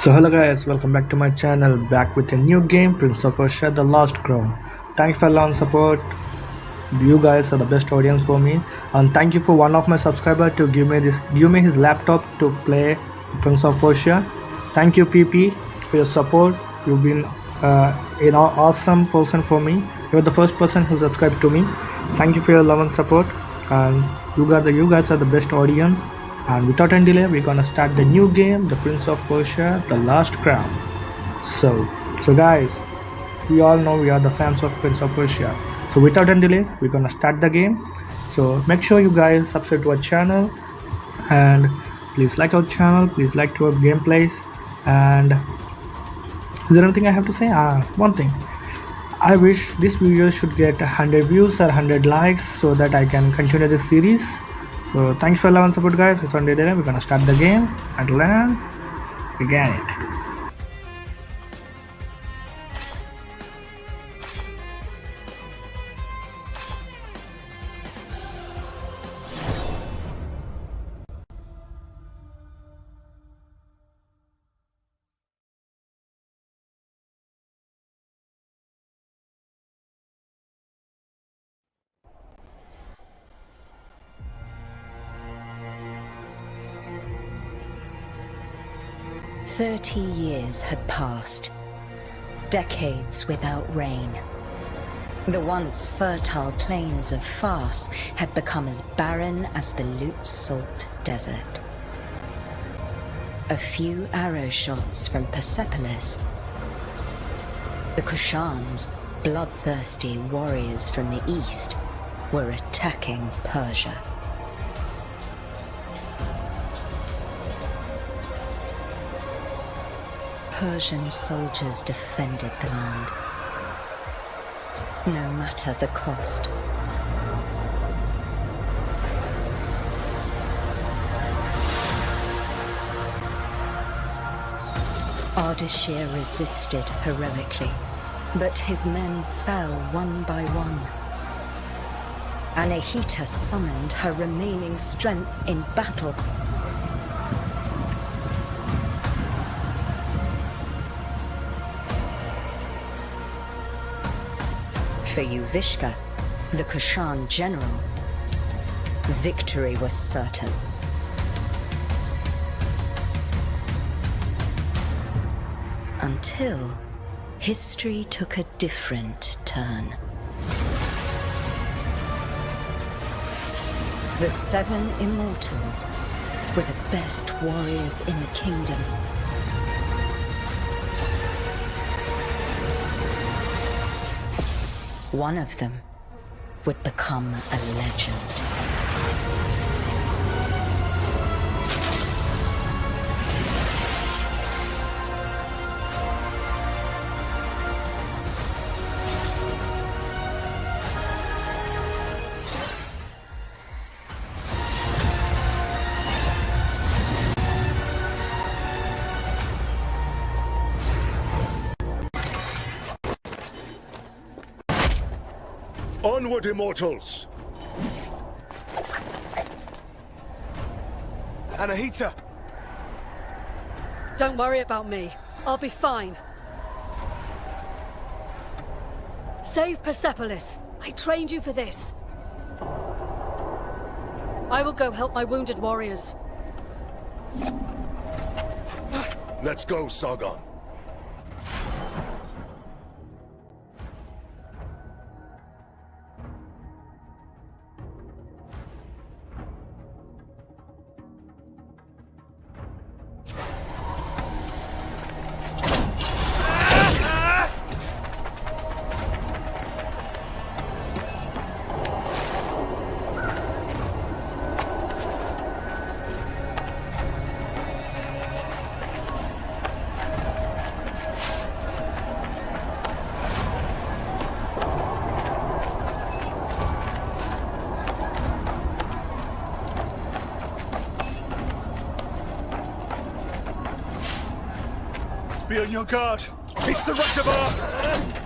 So hello guys, welcome back to my channel, back with a new game, Prince of Persia The Lost Crown. Thanks for long support. You guys are the best audience for me, and thank you for one of my subscriber to give me his laptop to play Prince of Persia. Thank you PP for your support. You've been an awesome person for me. You're the first person who subscribed to me. Thank you for your love and support, and you guys are the best audience. And without any delay, we're gonna start the new game, the Prince of Persia The Last Crown. So guys, we all know we are the fans of Prince of Persia. So without any delay, we're gonna start the game. So make sure you guys subscribe to our channel, and please like our channel, please like our gameplays. And is there anything I have to say? One thing. I wish this video should get 100 views or 100 likes so that I can continue this series. So thanks for love and support guys. Without any delay, we're gonna start the game and learn. Begin it. 30 years had passed, decades without rain. The once fertile plains of Fars had become as barren as the Lut-Salt Desert. A few arrow shots from Persepolis, the Kushans, bloodthirsty warriors from the east, were attacking Persia. Persian soldiers defended the land, no matter the cost. Ardashir resisted heroically, but his men fell one by one. Anahita summoned her remaining strength in battle. For Yuvishka, the Kushan general, victory was certain. Until history took a different turn. The 7 immortals were the best warriors in the kingdom. One of them would become a legend. Onward, immortals! Anahita! Don't worry about me. I'll be fine. Save Persepolis. I trained you for this. I will go help my wounded warriors. Let's go, Sargon. Be on your guard. It's the reservoir!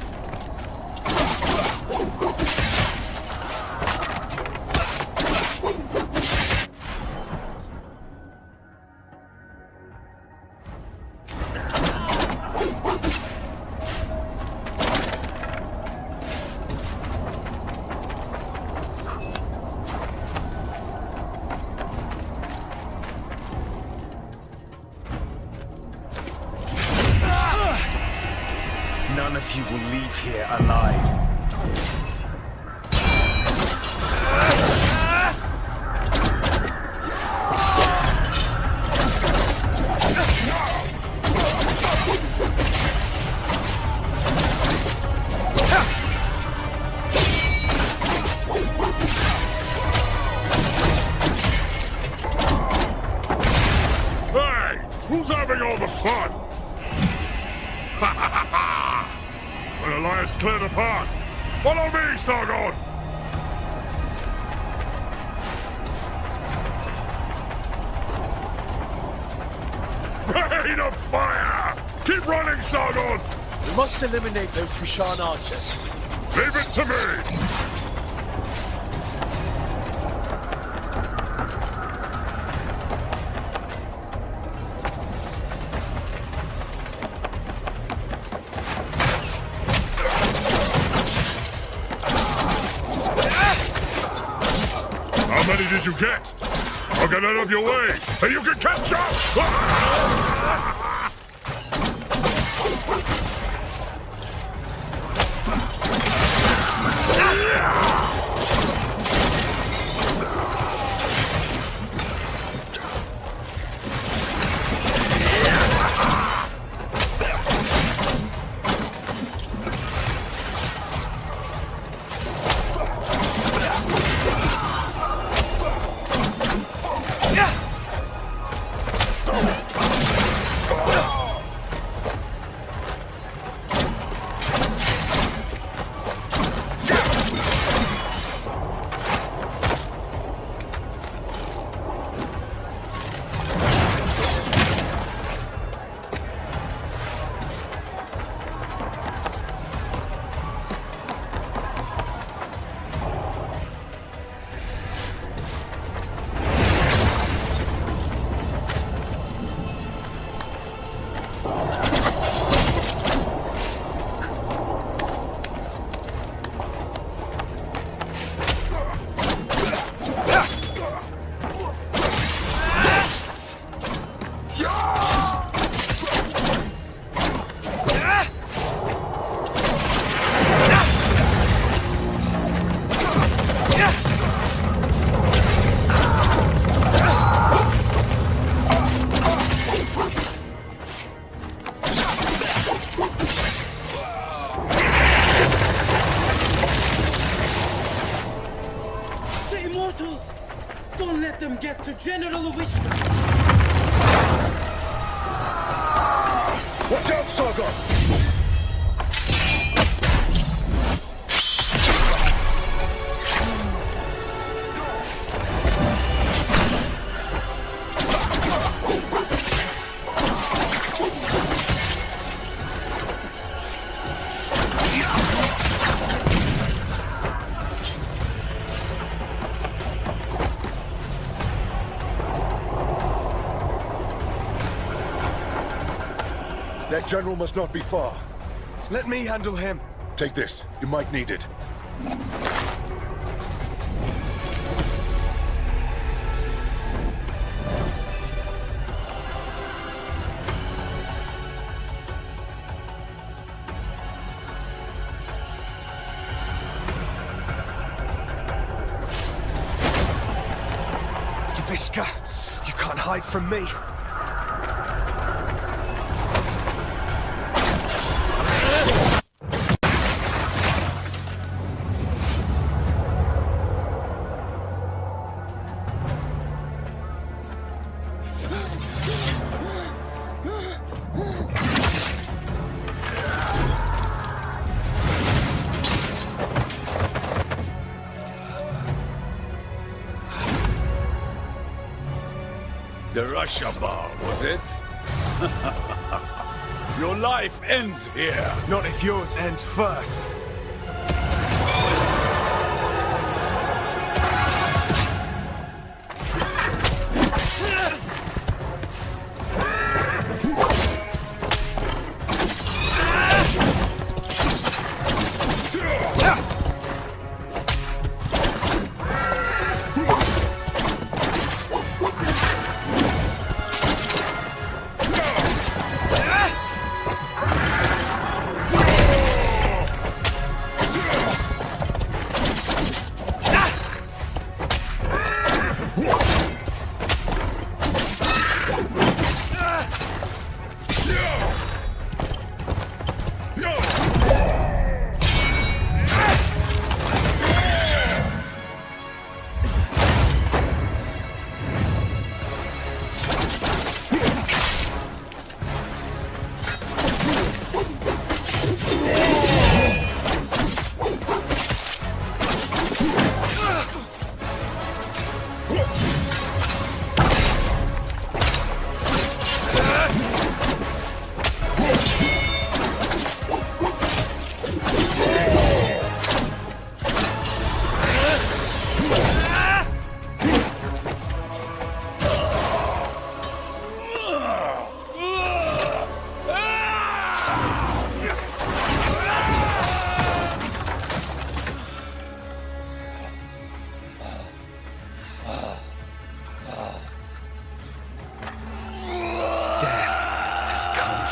none of you will leave here alive. Hey! Who's having all the fun? Ha ha ha ha! An alliance cleared apart! Follow me, Sargon! Rain of fire! Keep running, Sargon! We must eliminate those Kushan archers. Leave it to me! How many did you get? I'll get out of your way, and you can catch up! Don't let them get to General Wish. Watch out, Sargon! That general must not be far. Let me handle him. Take this. You might need it. Yviska, you can't hide from me. The Russia bar, was it? Your life ends here. Not if yours ends first.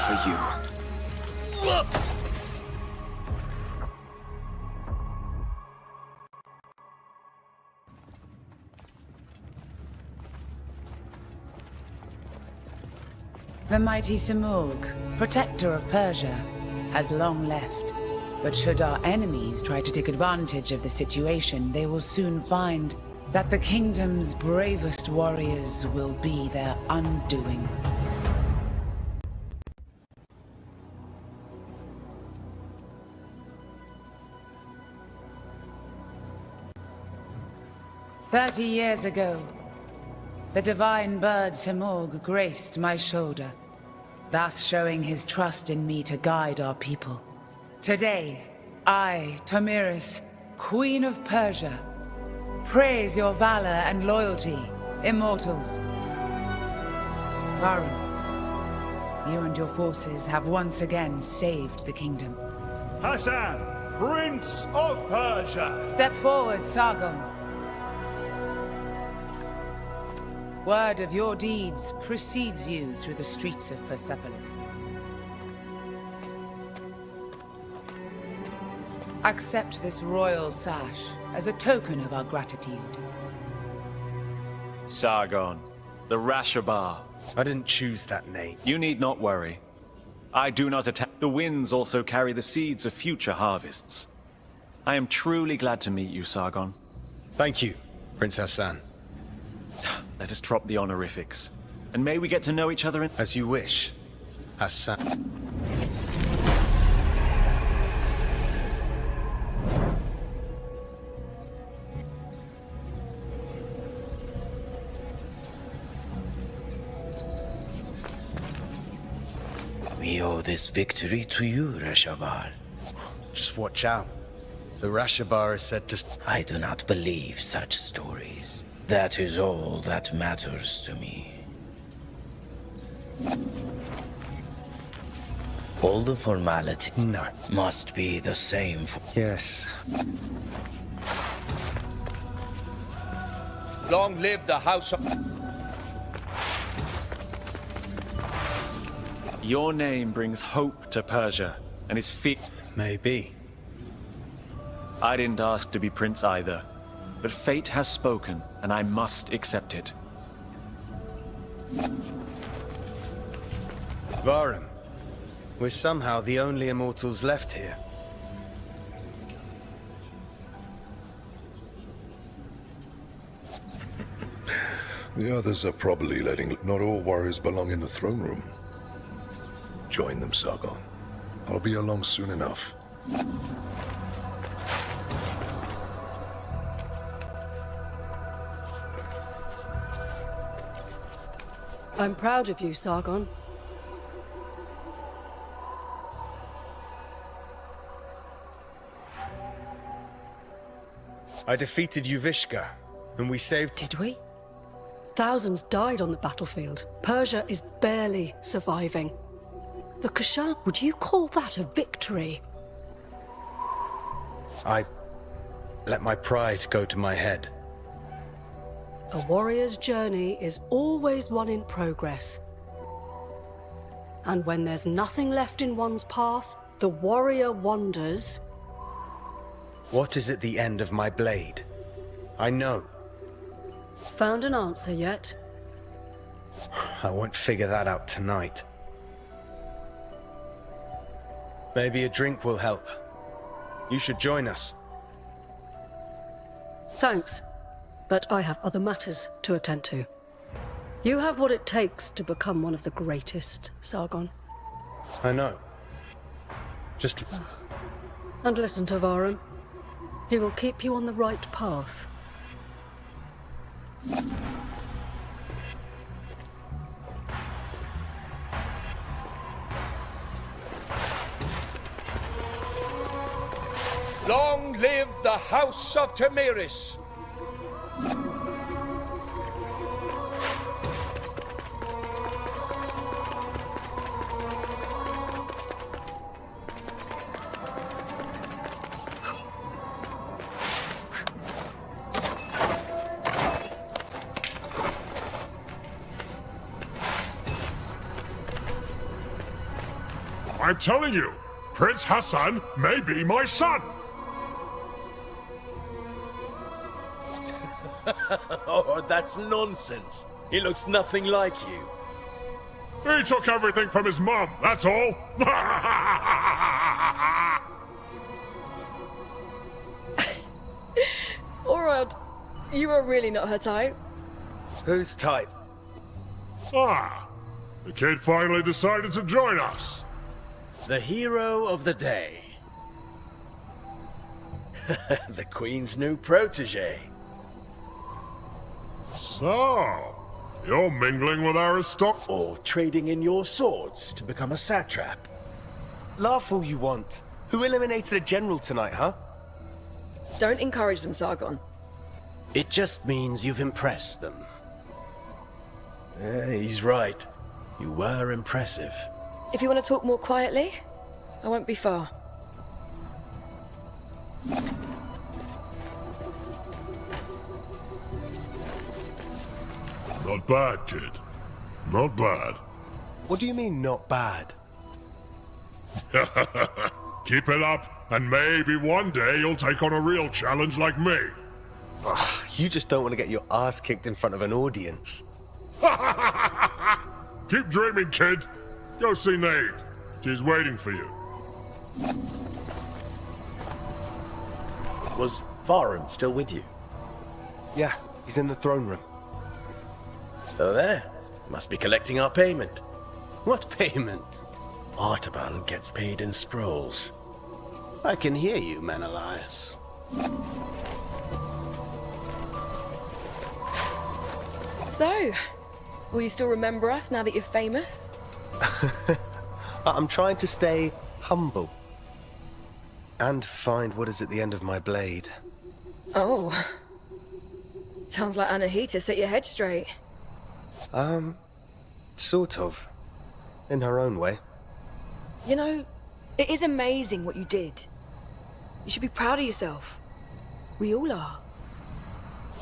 for you. The mighty Simurgh, protector of Persia, has long left. But should our enemies try to take advantage of the situation, they will soon find that the kingdom's bravest warriors will be their undoing. "30 years ago, the divine bird Simurgh graced my shoulder, thus showing his trust in me to guide our people. Today, I, Tomiris, Queen of Persia, praise your valor and loyalty, immortals. Varun, you and your forces have once again saved the kingdom. Hassan, Prince of Persia! Step forward, Sargon. Word of your deeds precedes you through the streets of Persepolis. Accept this royal sash as a token of our gratitude. Sargon, the Rashabar. I didn't choose that name. You need not worry. I do not attack. The winds also carry the seeds of future harvests. I am truly glad to meet you, Sargon. Thank you, Prince Hassan. Let us drop the honorifics. And may we get to know each other in... As you wish, Hassan. We owe this victory to you, Rashabar. Just watch out. The Rashabar is said to... I do not believe such stories. That is all that matters to me. All the formality No. must be the same for... Yes. Long live the House of... Your name brings hope to Persia, and is fit. Maybe. I didn't ask to be prince either, but fate has spoken, and I must accept it. Varum, we're somehow the only immortals left here. The others are probably letting... Not all warriors belong in the throne room. Join them, Sargon. I'll be along soon enough. I'm proud of you, Sargon. I defeated Yuvishka, and we saved... Did we? Thousands died on the battlefield. Persia is barely surviving. The Kashan, would you call that a victory? I let my pride go to my head. A warrior's journey is always one in progress. And when there's nothing left in one's path, the warrior wanders. What is at the end of my blade? I know. Found an answer yet? I won't figure that out tonight. Maybe a drink will help. You should join us. Thanks, but I have other matters to attend to. You have what it takes to become one of the greatest, Sargon. I know. Just... And listen to Varum. He will keep you on the right path. Long live the House of Tomiris! I'm telling you, Prince Hassan may be my son! Oh, that's nonsense. He looks nothing like you. He took everything from his mum, that's all! Alright, you are really not her type. Whose type? Ah, the kid finally decided to join us. The hero of the day. The Queen's new protege. So, you're mingling with aristocrats? Or trading in your swords to become a satrap. Laugh all you want. Who eliminated a general tonight, huh? Don't encourage them, Sargon. It just means you've impressed them. He's right. You were impressive. If you want to talk more quietly, I won't be far. Not bad, kid. Not bad. What do you mean, not bad? Keep it up, and maybe one day you'll take on a real challenge like me. Ugh, you just don't want to get your ass kicked in front of an audience. Keep dreaming, kid. Go see Nate. She's waiting for you. Was Farum still with you? Yeah, he's in the throne room. So there. Must be collecting our payment. What payment? Artaban gets paid in scrolls. I can hear you, Menelaus. So, will you still remember us now that you're famous? I'm trying to stay humble. And find what is at the end of my blade. Oh. Sounds like Anahita set your head straight. Sort of. In her own way. You know, it is amazing what you did. You should be proud of yourself. We all are.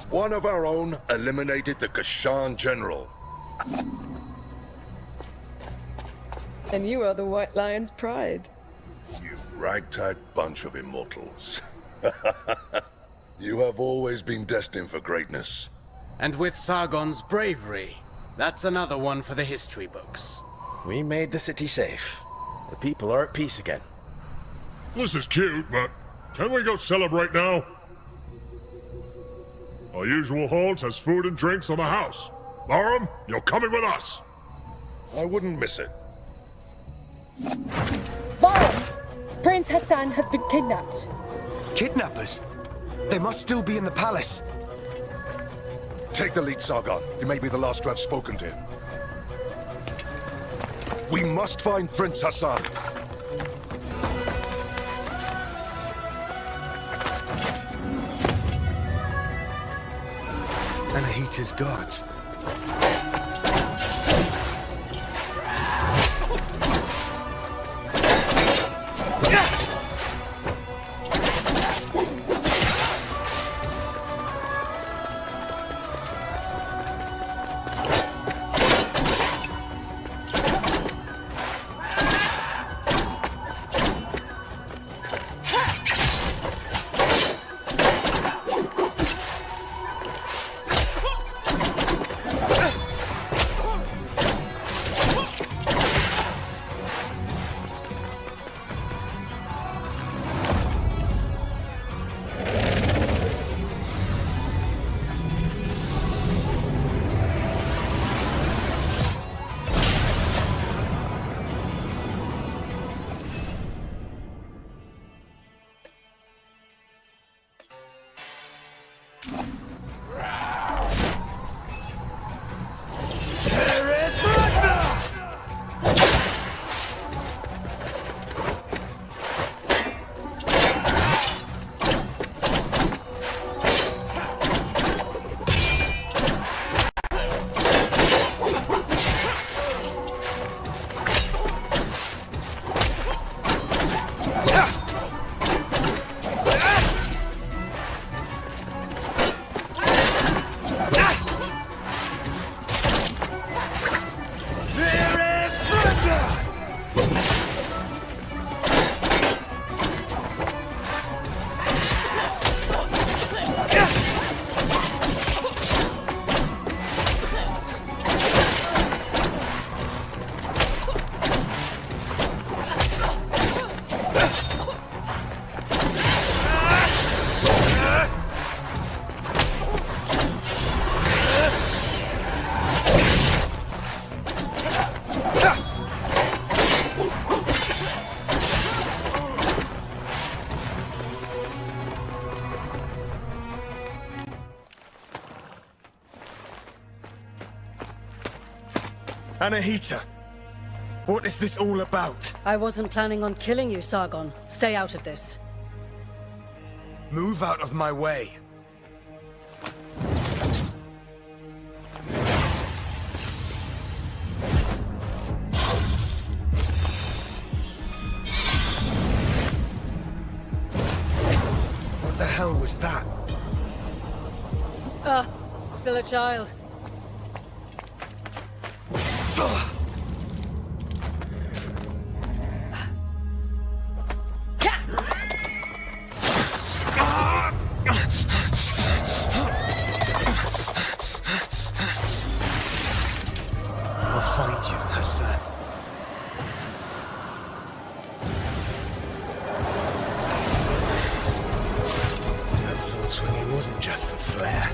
One of our own eliminated the Kashan general. And you are the White Lion's pride. You ragtag bunch of immortals. You have always been destined for greatness. And with Sargon's bravery, that's another one for the history books. We made the city safe. The people are at peace again. This is cute, but can we go celebrate now? Our usual haunt has food and drinks on the house. Barum, you're coming with us. I wouldn't miss it. Varum! Prince Hassan has been kidnapped. Kidnappers? They must still be in the palace. Take the lead, Sargon. You may be the last to have spoken to him. We must find Prince Hassan. Anahita's guards. Anahita! What is this all about? I wasn't planning on killing you, Sargon. Stay out of this. Move out of my way. What the hell was that? Still a child. I'll find you, Hassan. That sword swinging wasn't just for flair.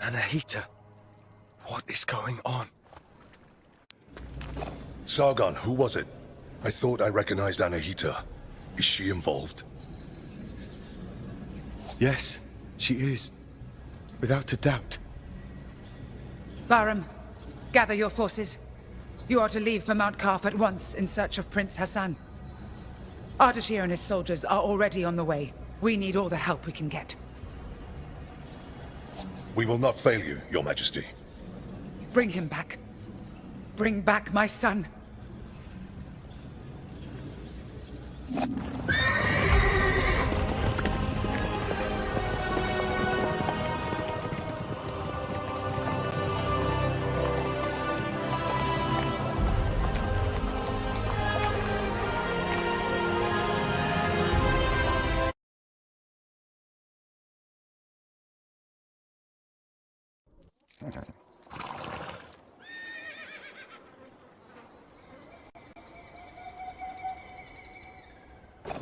Anahita, what is going on? Sargon, who was it? I thought I recognized Anahita. Is she involved? Yes, she is. Without a doubt. Bahram, gather your forces. You are to leave for Mount Kaf at once in search of Prince Hassan. Ardashir and his soldiers are already on the way. We need all the help we can get. We will not fail you, Your Majesty. Bring him back. Bring back my son.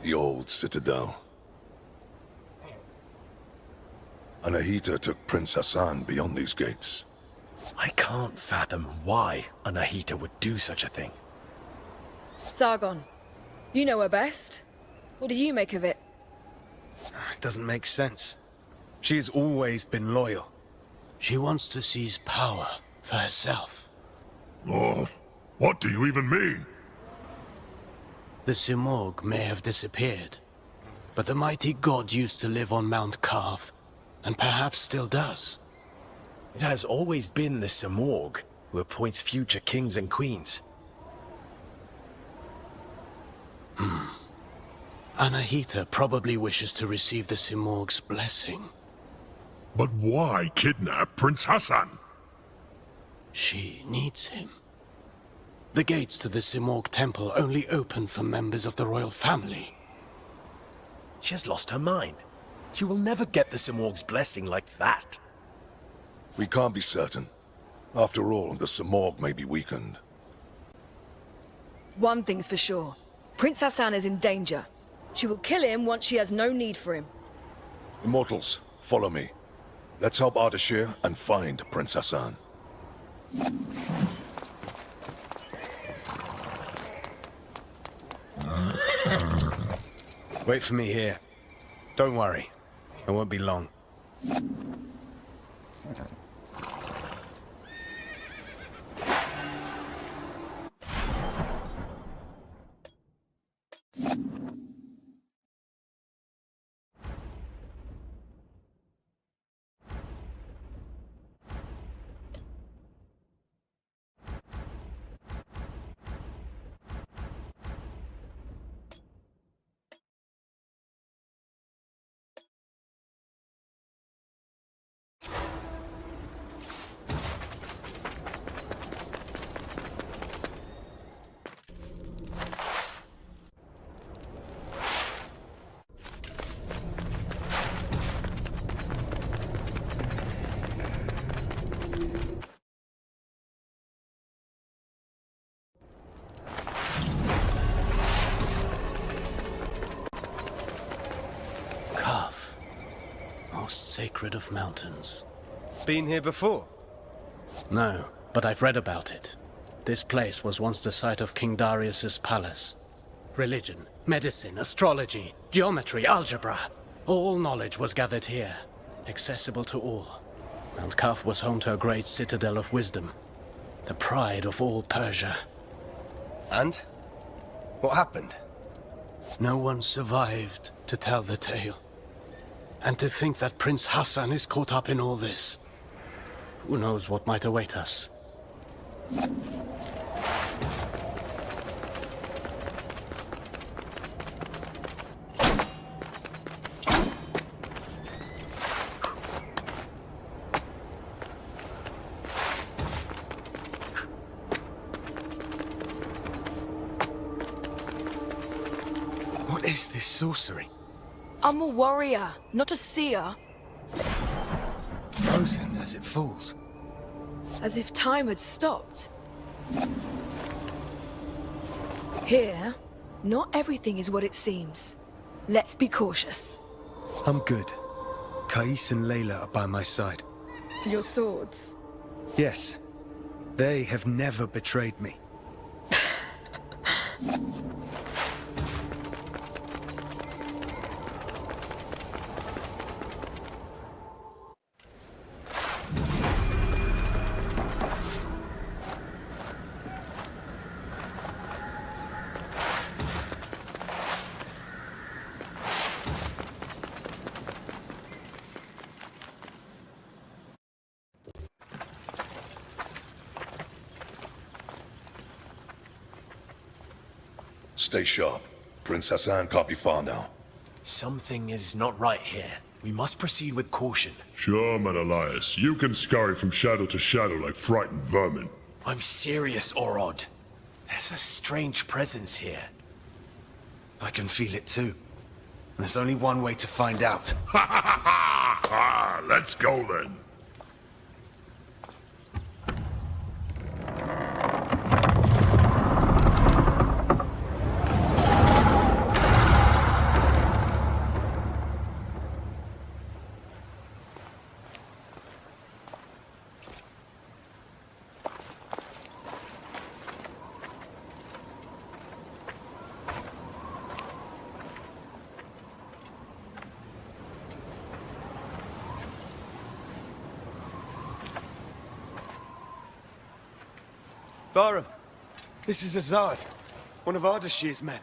The old citadel. Anahita took Prince Hassan beyond these gates. I can't fathom why Anahita would do such a thing. Sargon, you know her best. What do you make of it? It doesn't make sense. She has always been loyal. She wants to seize power for herself. Oh, what do you even mean? The Simorg may have disappeared, but the mighty god used to live on Mount Kaf, and perhaps still does. It has always been the Simorg who appoints future kings and queens. Anahita probably wishes to receive the Simorg's blessing. But why kidnap Prince Hassan? She needs him. The gates to the Simorg temple only open for members of the royal family. She has lost her mind. She will never get the Simorg's blessing like that. We can't be certain. After all, the Simorg may be weakened. One thing's for sure. Prince Hassan is in danger. She will kill him once she has no need for him. Immortals, follow me. Let's help Ardashir and find Prince Hassan. Wait for me here. Don't worry. I won't be long. sacred of mountains. Been here before? No, but I've read about it. This place was once the site of King Darius's palace. Religion, medicine, astrology, geometry, algebra. All knowledge was gathered here, accessible to all. Mount Kaf was home to a great citadel of wisdom, the pride of all Persia. And? What happened? No one survived to tell the tale. And to think that Prince Hassan is caught up in all this. Who knows what might await us? What is this sorcery? I'm a warrior, not a seer. Frozen as it falls. As if time had stopped. Here, not everything is what it seems. Let's be cautious. I'm good. Kais and Layla are by my side. Your swords? Yes. They have never betrayed me. Stay sharp. Prince Hassan can't be far now. Something is not right here. We must proceed with caution. Sure, man, Elias. You can scurry from shadow to shadow like frightened vermin. I'm serious, Orod. There's a strange presence here. I can feel it too. And there's only one way to find out. Ha ha ha ha! Let's go then. Bahram, this is Azad, one of Ardashir's men.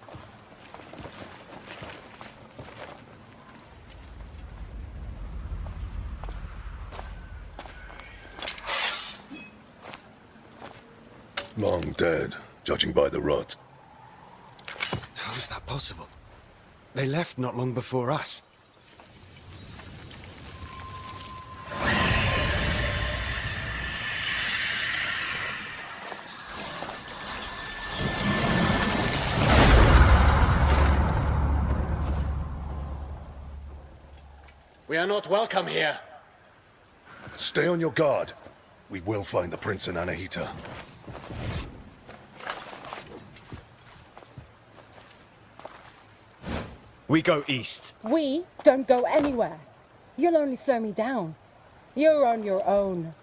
Long dead, judging by the rot. How is that possible? They left not long before us. We are not welcome here. Stay on your guard. We will find the Prince and Anahita. We go east. We don't go anywhere. You'll only slow me down. You're on your own.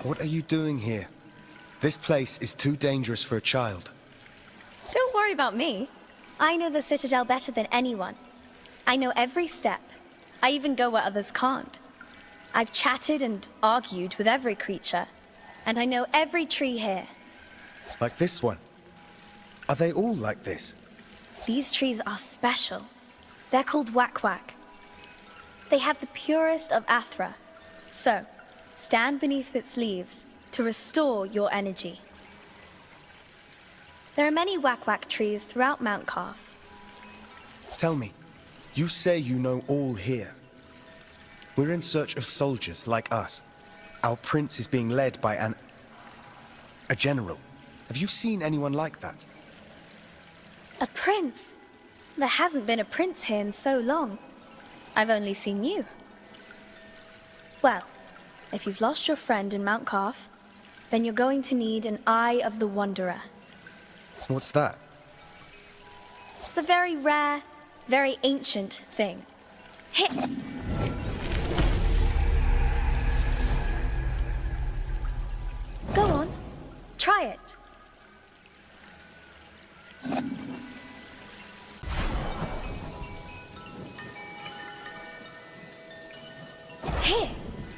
What are you doing here? This place is too dangerous for a child. Don't worry about me. I know the Citadel better than anyone. I know every step. I even go where others can't. I've chatted and argued with every creature, and I know every tree here. Like this one. Are they all like this? These trees are special. They're called Wak-Wak. They have the purest of Athra. So, stand beneath its leaves to restore your energy. There are many Wak-Wak trees throughout Mount Calf. Tell me, you say you know all here. We're in search of soldiers like us. Our prince is being led by a general. Have you seen anyone like that? A prince? There hasn't been a prince here in so long. I've only seen you. Well, if you've lost your friend in Mount Calf, then you're going to need an Eye of the Wanderer. What's that? It's a very rare, very ancient thing. Hit! Go on, try it. Here,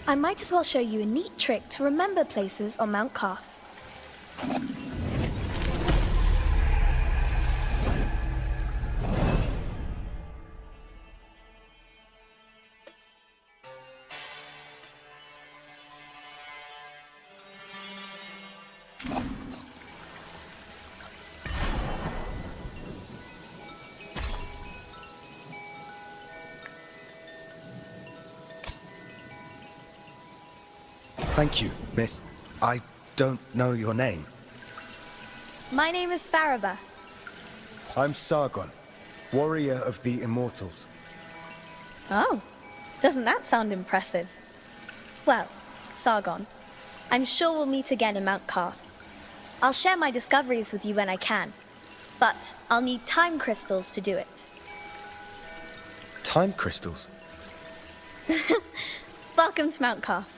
I might as well show you a neat trick to remember places on Mount Calf. Thank you, miss. I don't know your name. My name is Faraba. I'm Sargon, warrior of the Immortals. Oh, doesn't that sound impressive? Well, Sargon, I'm sure we'll meet again in Mount Calf. I'll share my discoveries with you when I can, but I'll need time crystals to do it. Time crystals? Welcome to Mount Calf.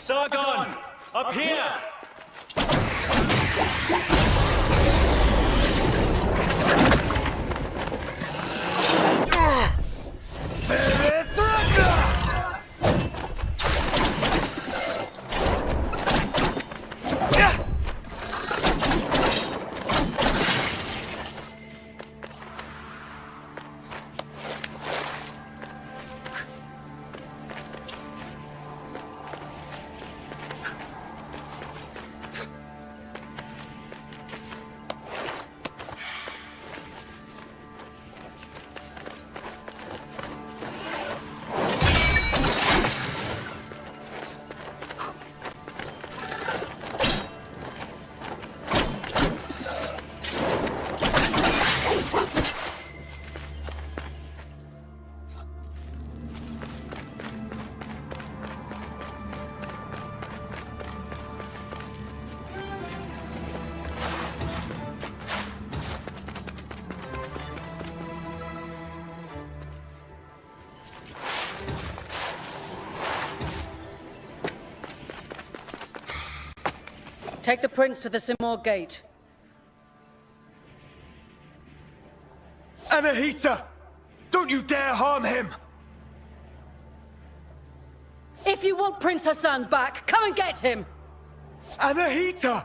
Sargon! Up here! Take the prince to the Simor gate. Anahita! Don't you dare harm him! If you want Prince Hassan back, come and get him! Anahita!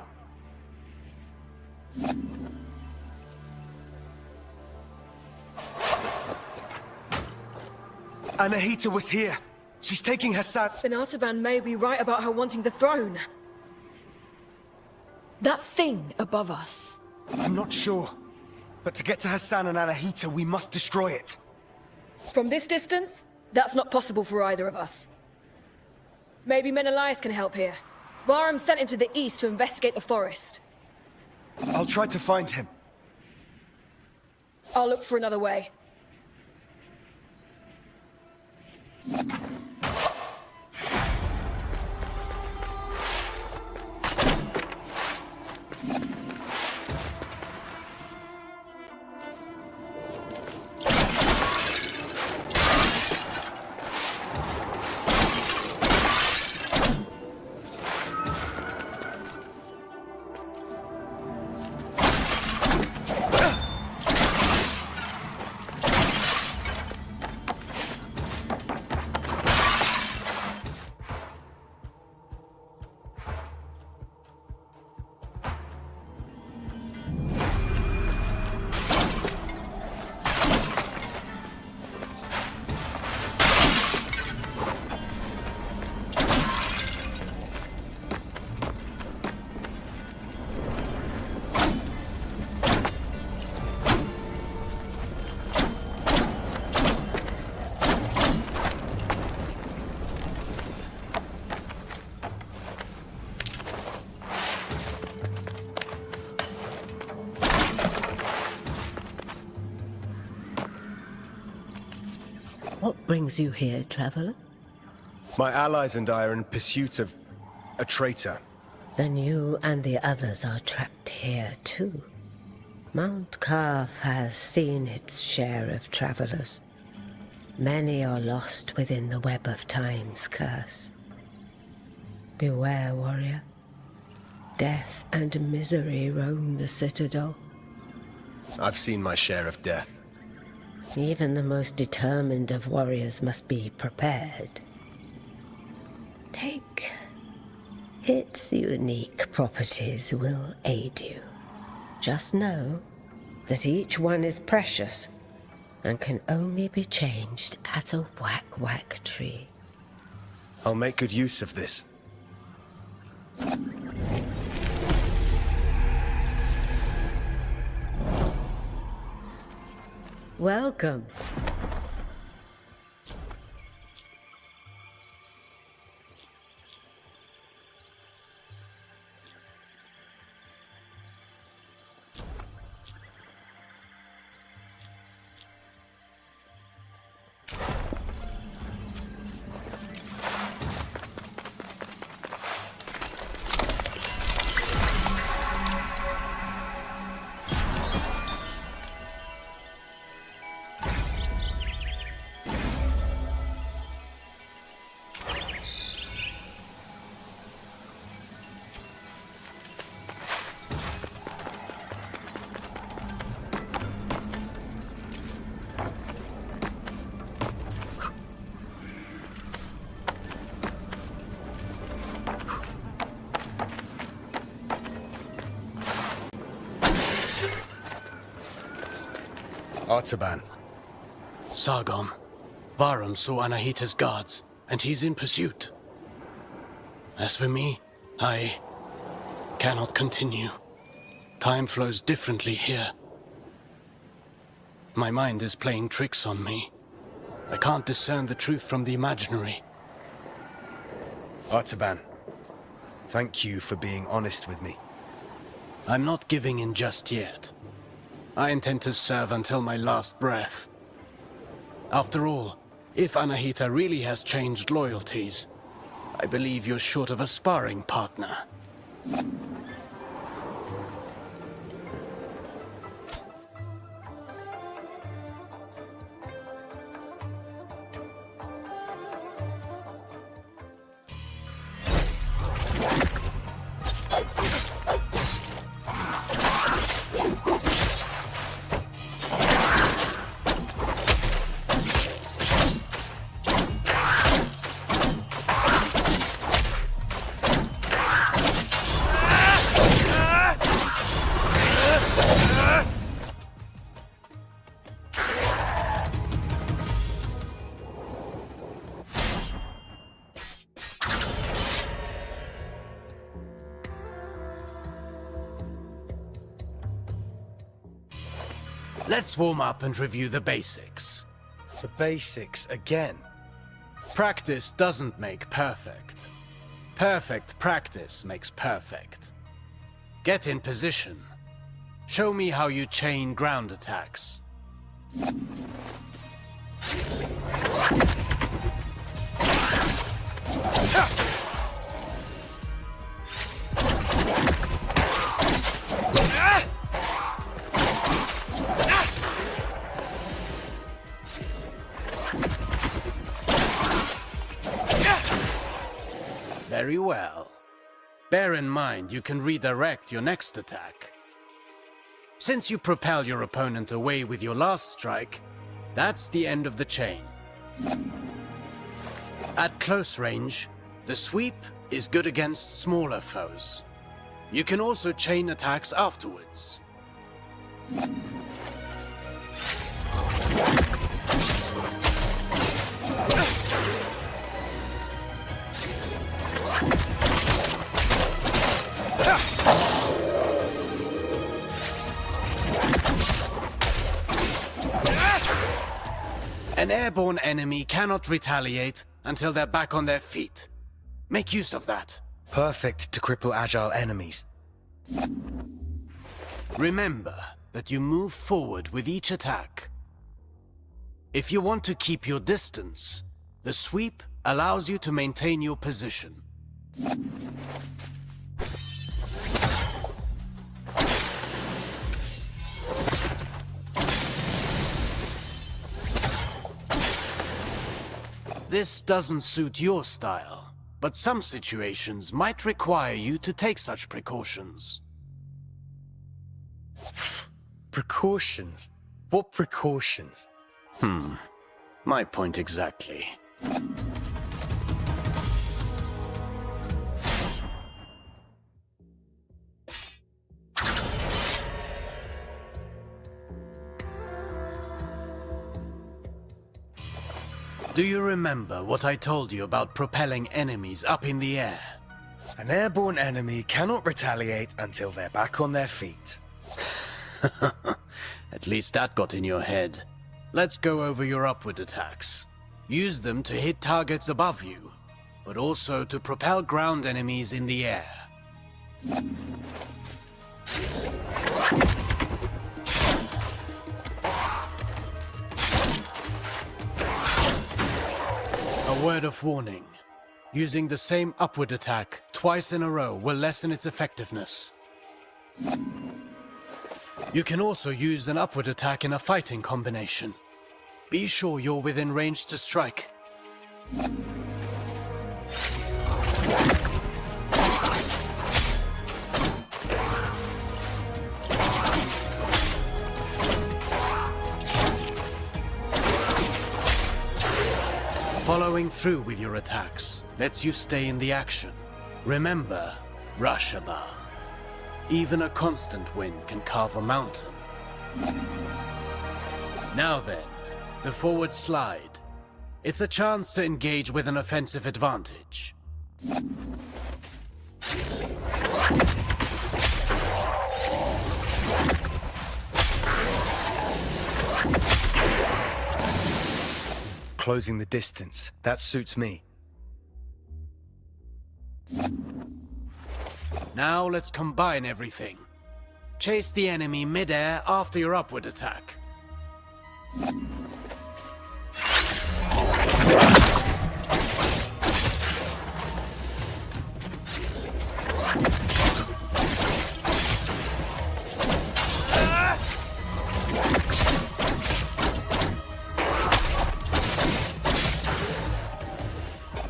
Anahita was here. She's taking Hassan. Then Artaban may be right about her wanting the throne. That thing above us. I'm not sure. But to get to Hassan and Anahita, we must destroy it. From this distance, that's not possible for either of us. Maybe Menelaus can help here. Bahram sent him to the east to investigate the forest. I'll try to find him. I'll look for another way. What brings you here, traveler? My allies and I are in pursuit of a traitor. Then you and the others are trapped here too. Mount Carf has seen its share of travelers. Many are lost within the web of time's curse. Beware, warrior. Death and misery roam the citadel. I've seen my share of death. Even the most determined of warriors must be prepared. Take. Its unique properties will aid you. Just know that each one is precious and can only be changed at a whack-whack tree. I'll make good use of this. Welcome. Artaban. Sargon. Varum saw Anahita's guards, and he's in pursuit. As for me, I cannot continue. Time flows differently here. My mind is playing tricks on me. I can't discern the truth from the imaginary. Artaban, thank you for being honest with me. I'm not giving in just yet. I intend to serve until my last breath. After all, if Anahita really has changed loyalties, I believe you're short of a sparring partner. Let's warm up and review the basics. The basics again? Practice doesn't make perfect. Perfect practice makes perfect. Get in position. Show me how you chain ground attacks. Very well. Bear in mind you can redirect your next attack. Since you propel your opponent away with your last strike, that's the end of the chain. At close range, the sweep is good against smaller foes. You can also chain attacks afterwards. An airborne enemy cannot retaliate until they're back on their feet. Make use of that. Perfect to cripple agile enemies. Remember that you move forward with each attack. If you want to keep your distance, the sweep allows you to maintain your position. This doesn't suit your style, but some situations might require you to take such precautions. Precautions? What precautions? My point exactly. Do you remember what I told you about propelling enemies up in the air? An airborne enemy cannot retaliate until they're back on their feet. At least that got in your head. Let's go over your upward attacks. Use them to hit targets above you, but also to propel ground enemies in the air. A word of warning. Using the same upward attack twice in a row will lessen its effectiveness. You can also use an upward attack in a fighting combination. Be sure you're within range to strike. Following through with your attacks lets you stay in the action. Remember, Rashaba. Even a constant wind can carve a mountain. Now then, the forward slide. It's a chance to engage with an offensive advantage. Closing the distance. That suits me. Now let's combine everything. Chase the enemy mid-air after your upward attack.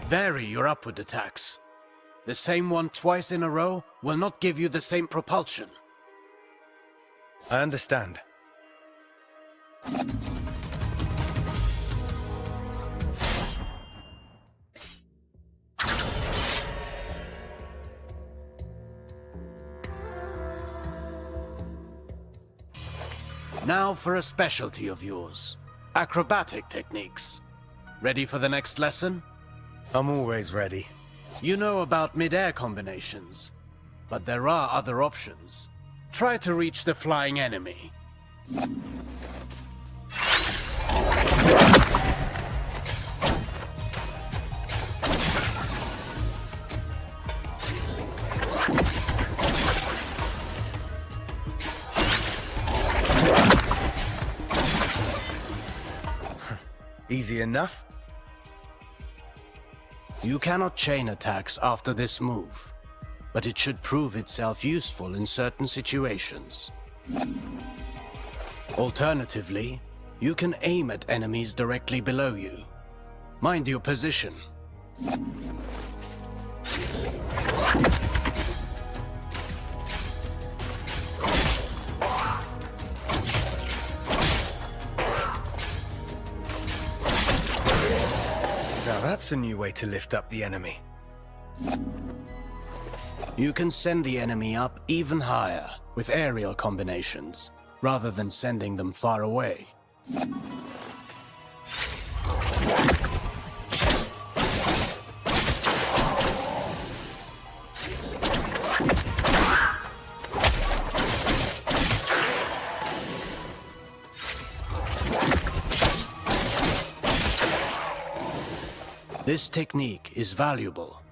Vary your upward attacks. The same one twice in a row will not give you the same propulsion. I understand. Now for a specialty of yours. Acrobatic techniques. Ready for the next lesson? I'm always ready. You know about mid-air combinations, but there are other options. Try to reach the flying enemy. Easy enough. You cannot chain attacks after this move, but it should prove itself useful in certain situations. Alternatively, you can aim at enemies directly below you. Mind your position. Now that's a new way to lift up the enemy. You can send the enemy up even higher with aerial combinations, rather than sending them far away. This technique is valuable.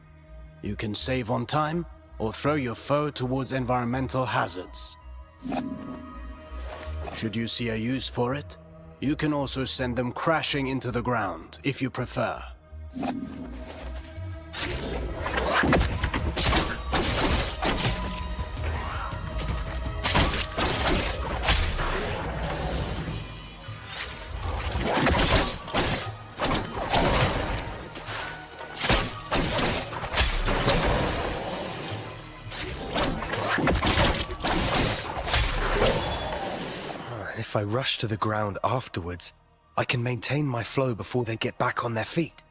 You can save on time or throw your foe towards environmental hazards. Should you see a use for it, you can also send them crashing into the ground if you prefer. If I rush to the ground afterwards, I can maintain my flow before they get back on their feet.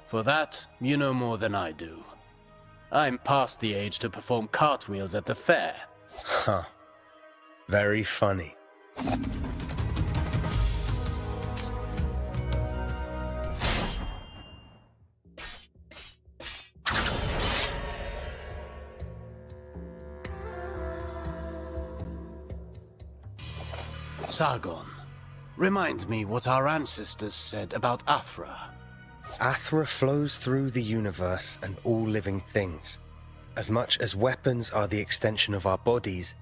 For that, you know more than I do. I'm past the age to perform cartwheels at the fair. Huh. Very funny. Sargon, remind me what our ancestors said about Athra. Athra flows through the universe and all living things. As much as weapons are the extension of our bodies,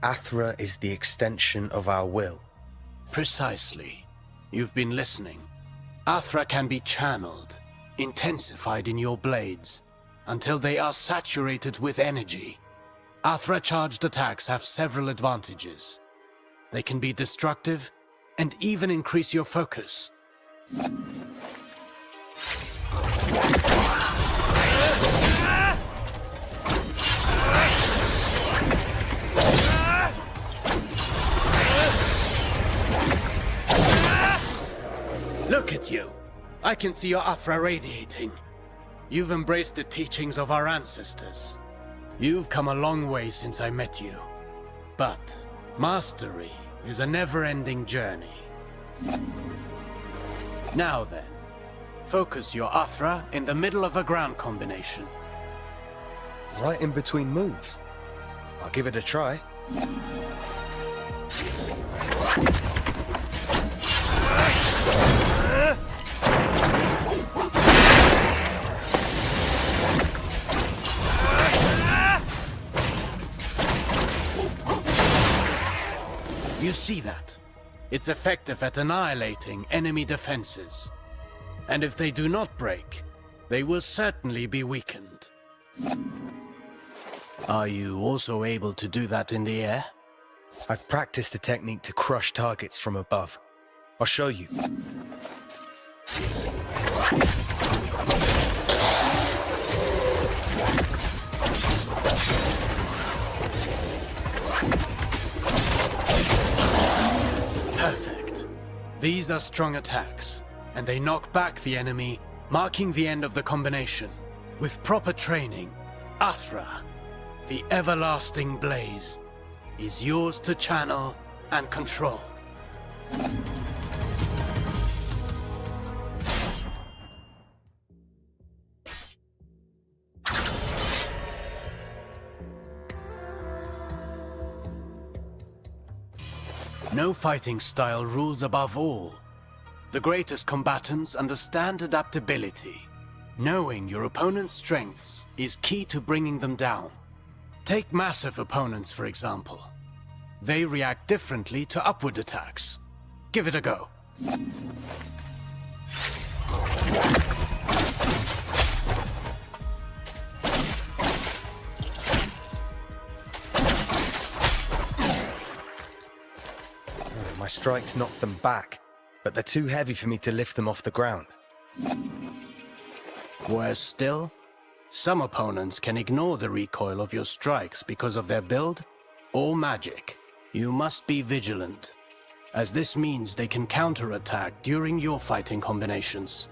Athra is the extension of our will. Precisely. You've been listening. Athra can be channeled, intensified in your blades, until they are saturated with energy. Athra-charged attacks have several advantages. They can be destructive, and even increase your focus. Look at you! I can see your Athra radiating. You've embraced the teachings of our ancestors. You've come a long way since I met you. But mastery is a never-ending journey. Now then, focus your Athra in the middle of a ground combination. Right in between moves. I'll give it a try. You see that? It's effective at annihilating enemy defenses. And if they do not break, they will certainly be weakened. Are you also able to do that in the air? I've practiced the technique to crush targets from above. I'll show you. Perfect. These are strong attacks, and they knock back the enemy, marking the end of the combination. With proper training, Athra, the everlasting blaze, is yours to channel and control. No fighting style rules above all. The greatest combatants understand adaptability. Knowing your opponent's strengths is key to bringing them down. Take massive opponents, for example. They react differently to upward attacks. Give it a go. My strikes knock them back, but they're too heavy for me to lift them off the ground. Worse still, some opponents can ignore the recoil of your strikes because of their build or magic. You must be vigilant, as this means they can counterattack during your fighting combinations.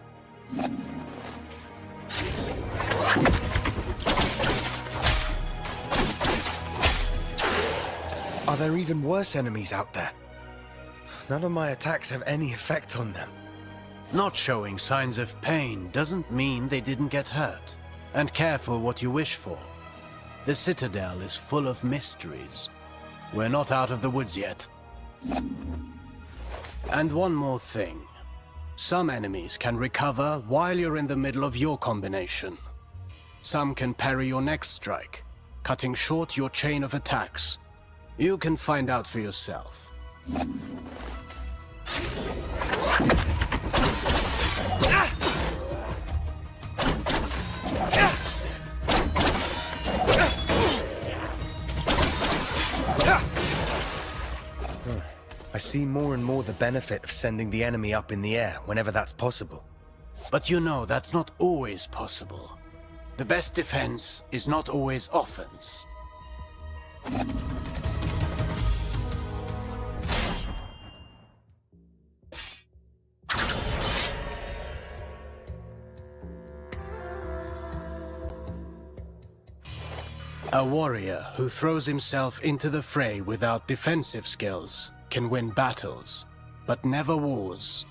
Are there even worse enemies out there? None of my attacks have any effect on them. Not showing signs of pain doesn't mean they didn't get hurt. And careful what you wish for. The Citadel is full of mysteries. We're not out of the woods yet. And one more thing. Some enemies can recover while you're in the middle of your combination. Some can parry your next strike, cutting short your chain of attacks. You can find out for yourself. I see more and more the benefit of sending the enemy up in the air whenever that's possible. But you know that's not always possible. The best defense is not always offense. A warrior who throws himself into the fray without defensive skills can win battles, but never wars.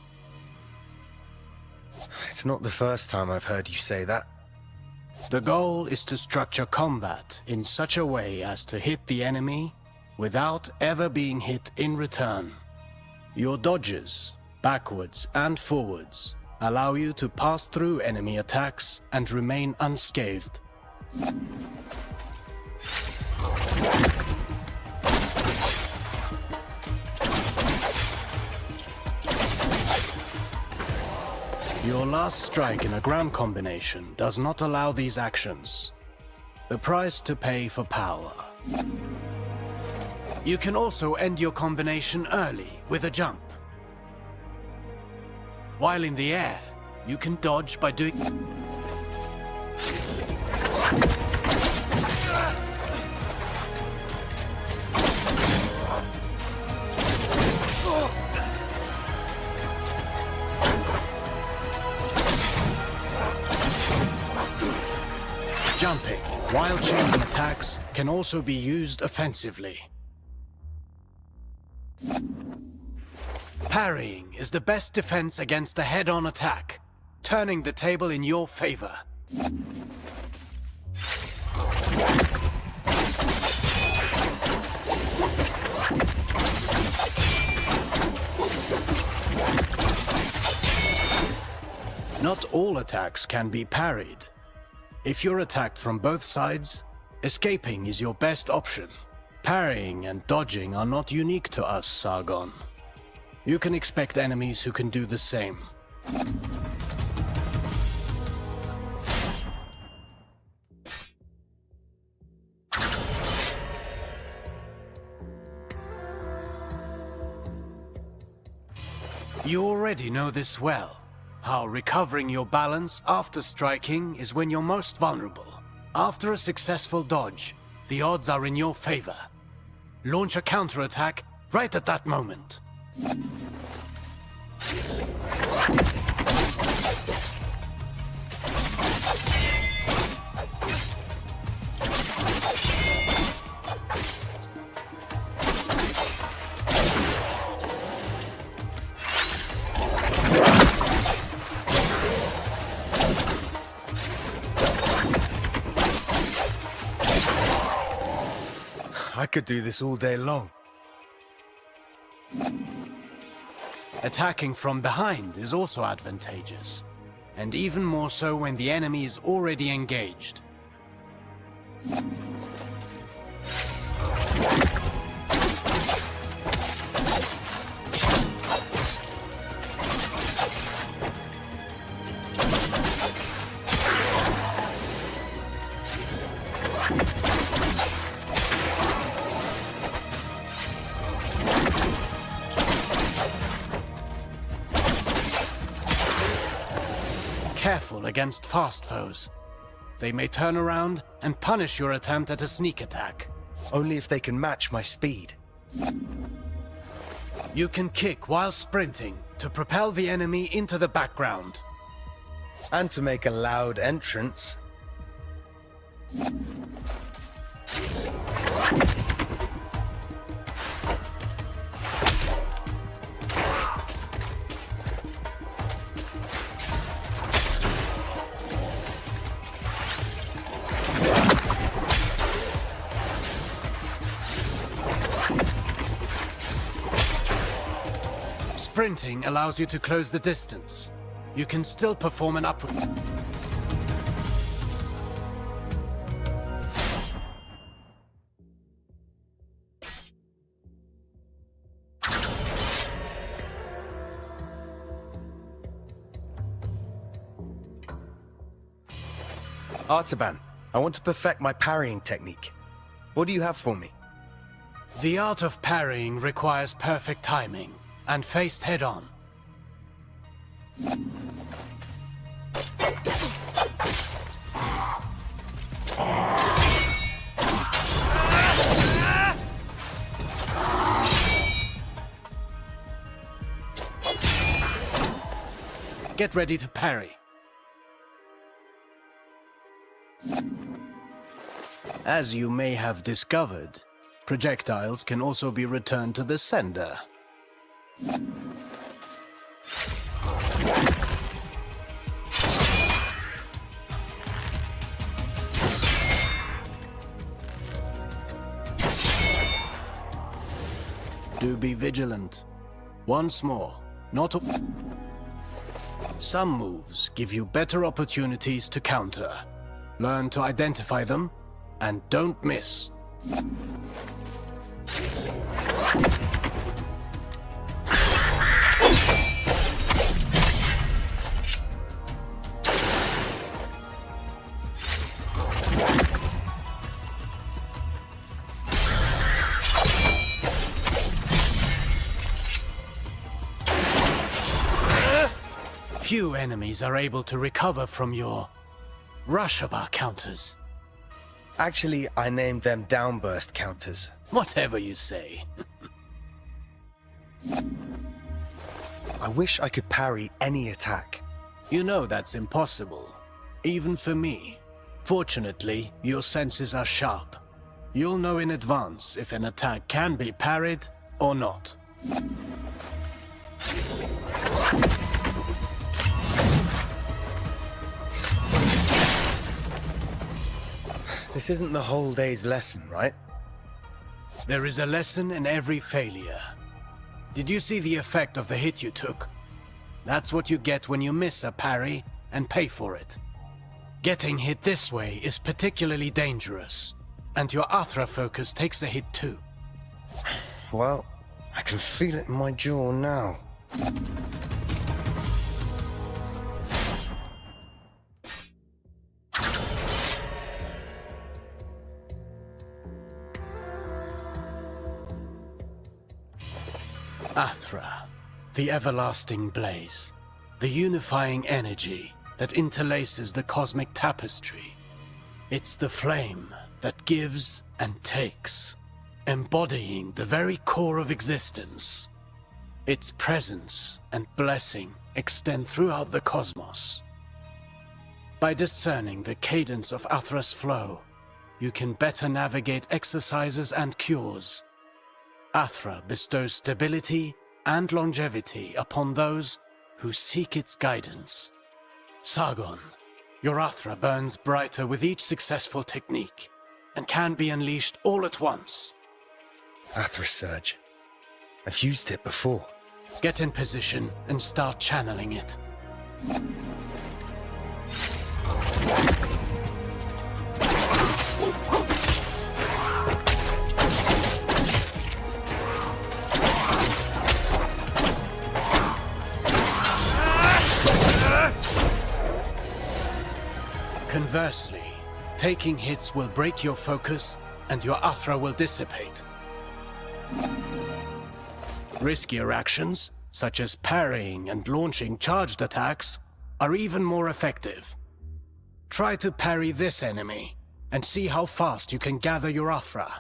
It's not the first time I've heard you say that. The goal is to structure combat in such a way as to hit the enemy without ever being hit in return. Your dodges, backwards and forwards, allow you to pass through enemy attacks and remain unscathed. Your last strike in a ground combination does not allow these actions. The price to pay for power. You can also end your combination early with a jump. While in the air, you can dodge by doing... Jumping, while chaining attacks, can also be used offensively. Parrying is the best defense against a head-on attack, turning the table in your favor. Not all attacks can be parried. If you're attacked from both sides, escaping is your best option. Parrying and dodging are not unique to us, Sargon. You can expect enemies who can do the same. You already know this well. How recovering your balance after striking is when you're most vulnerable. After a successful dodge, the odds are in your favor. Launch a counterattack right at that moment. I could do this all day long. Attacking from behind is also advantageous, and even more so when the enemy is already engaged. Careful against fast foes. They may turn around and punish your attempt at a sneak attack. Only if they can match my speed. You can kick while sprinting to propel the enemy into the background. And to make a loud entrance. Sprinting allows you to close the distance. You can still perform an upward... Artaban, I want to perfect my parrying technique. What do you have for me? The art of parrying requires perfect timing and faced head-on. Get ready to parry. As you may have discovered, projectiles can also be returned to the sender. Do be vigilant. Once more, some moves give you better opportunities to counter. Learn to identify them, and don't miss. Few enemies are able to recover from your Rushaba counters. Actually, I named them downburst counters. Whatever you say. I wish I could parry any attack. You know that's impossible, even for me. Fortunately, your senses are sharp. You'll know in advance if an attack can be parried or not. This isn't the whole day's lesson, right? There is a lesson in every failure. Did you see the effect of the hit you took? That's what you get when you miss a parry and pay for it. Getting hit this way is particularly dangerous, and your Athra focus takes a hit too. Well, I can feel it in my jaw now. Athra, the everlasting blaze, the unifying energy that interlaces the cosmic tapestry. It's the flame that gives and takes, embodying the very core of existence. Its presence and blessing extend throughout the cosmos. By discerning the cadence of Athra's flow, you can better navigate exercises and cures. Athra bestows stability and longevity upon those who seek its guidance. Sargon, your Athra burns brighter with each successful technique, and can be unleashed all at once. Athra Surge. I've used it before. Get in position and start channeling it. Conversely, taking hits will break your focus and your Athra will dissipate. Riskier actions, such as parrying and launching charged attacks, are even more effective. Try to parry this enemy, and see how fast you can gather your Athra.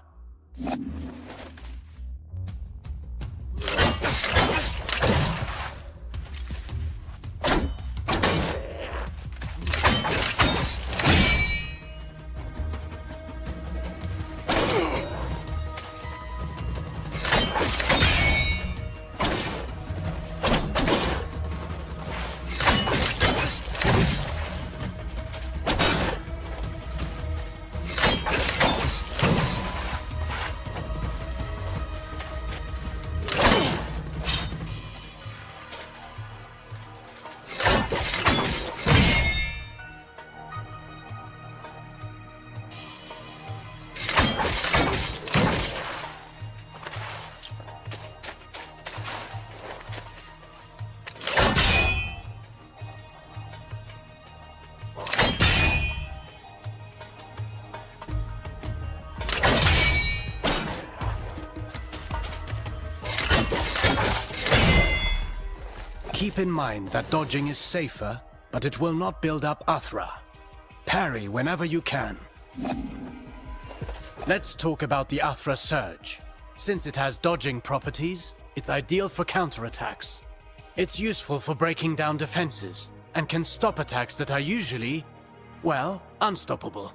Keep in mind that dodging is safer, but it will not build up Athra. Parry whenever you can. Let's talk about the Athra Surge. Since it has dodging properties, it's ideal for counterattacks. It's useful for breaking down defenses, and can stop attacks that are usually, well, unstoppable.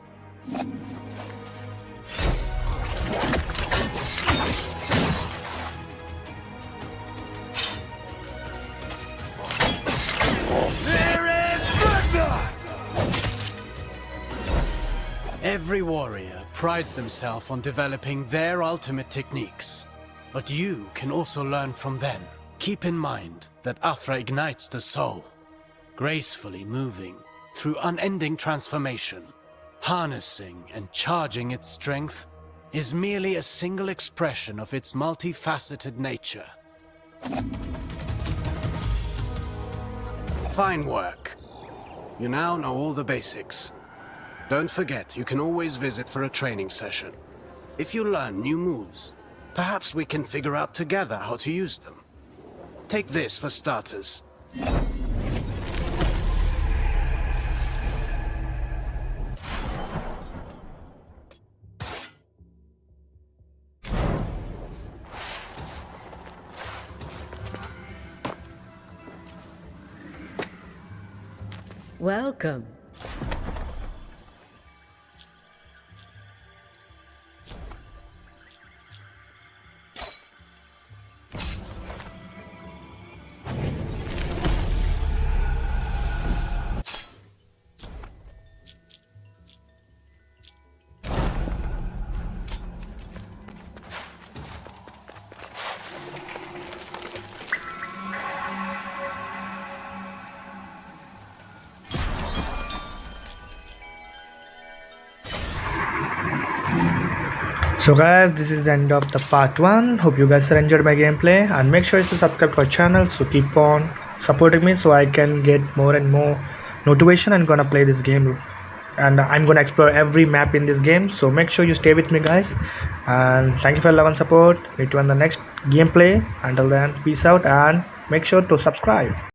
Every warrior prides themselves on developing their ultimate techniques, but you can also learn from them. Keep in mind that Athra ignites the soul, gracefully moving through unending transformation. Harnessing and charging its strength is merely a single expression of its multifaceted nature. Fine work. You now know all the basics. Don't forget, you can always visit for a training session. If you learn new moves, perhaps we can figure out together how to use them. Take this for starters. Welcome. So guys, this is the end of the part 1. Hope you guys enjoyed my gameplay, and make sure to subscribe to our channel, so keep on supporting me so I can get more and more motivation and gonna play this game, and I'm gonna explore every map in this game. So make sure you stay with me guys, and thank you for your love and support. Meet you on the next gameplay. Until then, peace out and make sure to subscribe.